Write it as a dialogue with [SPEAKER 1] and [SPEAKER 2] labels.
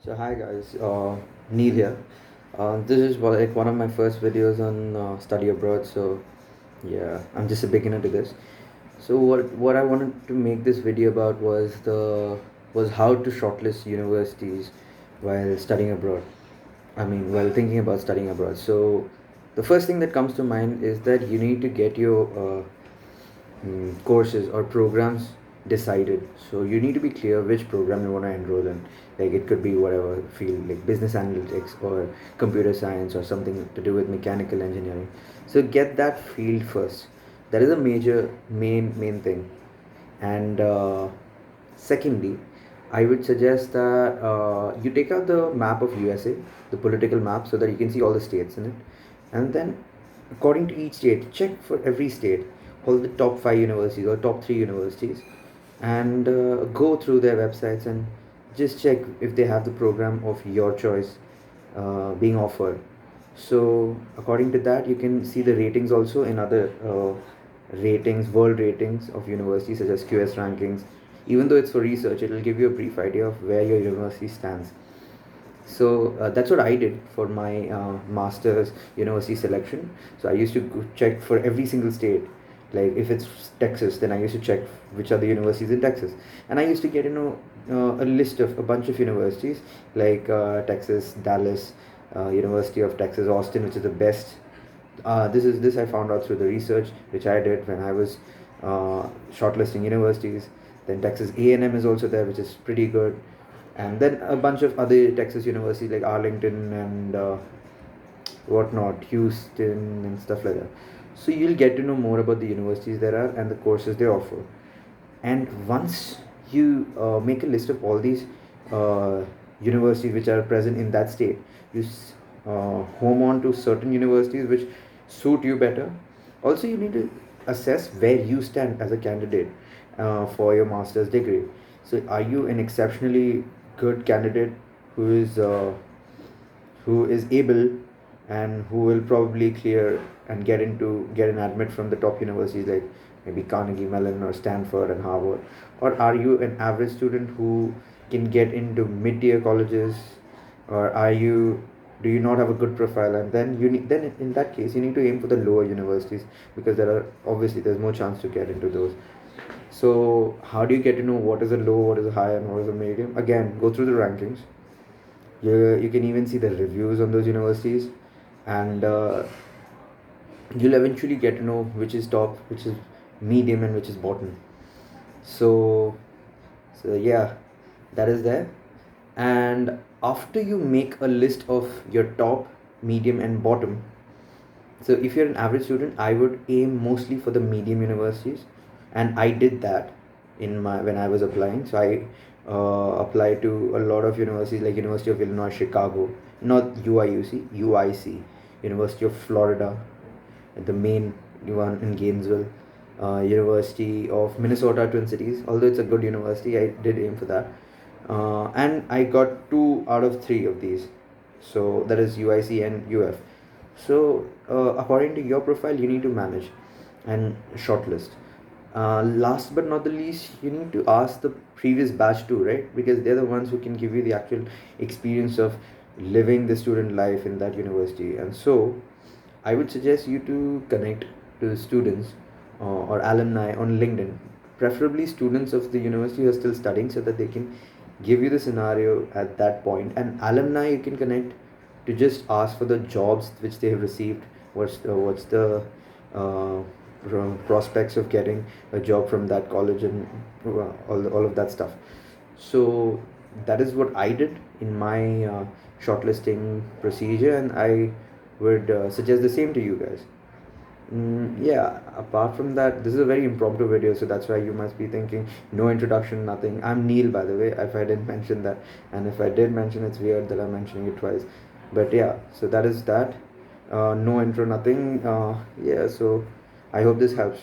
[SPEAKER 1] So hi guys, Neil here. This is like one of my first videos on study abroad. So yeah, I'm just a beginner to this. So what I wanted to make this video about was how to shortlist universities while studying abroad. I mean, while thinking about studying abroad. So the first thing that comes to mind is that you need to get your courses or programs decided. So you need to be clear which program you want to enroll in. Like it could be whatever field, like business analytics or computer science or something to do with mechanical engineering. So get that field first. That is a major main thing. And secondly, I would suggest that you take out the map of USA, the political map, so that you can see all the states in it, and then according to each state, check for every state, all the top five universities or top three universities, and go through their websites and just check if they have the program of your choice being offered. So according to that, you can see the ratings also in other ratings, world ratings of universities such as QS rankings. Even though it's for research, it will give you a brief idea of where your university stands. So that's what I did for my master's university selection. So I used to check for every single state. Like if it's Texas, then I used to check which are the universities in Texas, and I used to get a list of a bunch of universities like Texas, Dallas, University of Texas Austin, which is the best. This I found out through the research which I did when I was shortlisting universities. Then Texas A&M is also there, which is pretty good, and then a bunch of other Texas universities like Arlington and whatnot, Houston and stuff like that. So you'll get to know more about the universities there are and the courses they offer. And once you make a list of all these universities which are present in that state, you home on to certain universities which suit you better. Also, you need to assess where you stand as a candidate for your master's degree. So, are you an exceptionally good candidate who is able and who will probably clear and get an admit from the top universities like maybe Carnegie Mellon or Stanford and Harvard? Or are you an average student who can get into mid-tier colleges? Or do you not have a good profile, and then then in that case you need to aim for the lower universities, because there's more chance to get into those. So how do you get to know what is a low, what is a high, and what is a medium? Again, go through the rankings. You can even see the reviews on those universities, and you'll eventually get to know which is top, which is medium, and which is bottom. So yeah, that is there. And after you make a list of your top, medium, and bottom, so if you're an average student, I would aim mostly for the medium universities, and I did that in my when I was applying. So I applied to a lot of universities like University of Illinois Chicago, not UIUC, UIC, University of Florida, the main one in Gainesville, University of Minnesota Twin Cities. Although it's a good university, I did aim for that, and I got 2 out of 3 of these. So that is UIC and UF. So according to your profile, you need to manage and shortlist. Last but not the least, you need to ask the previous batch too, right? Because they're the ones who can give you the actual experience of living the student life in that university. And so I would suggest you to connect to students or alumni on LinkedIn, preferably students of the university who are still studying, so that they can give you the scenario at that point. And alumni, you can connect to just ask for the jobs which they have received. What's the uh, prospects of getting a job from that college, and all of that stuff. So that is what I did in my shortlisting procedure, and I would suggest the same to you guys. Yeah, apart from that, this is a very impromptu video, so that's why you must be thinking no introduction, nothing. I'm Neil, by the way, if I didn't mention that, and if I did mention, it's weird that I'm mentioning it twice. But yeah, so that is that. No intro, nothing. Yeah, so I hope this helps.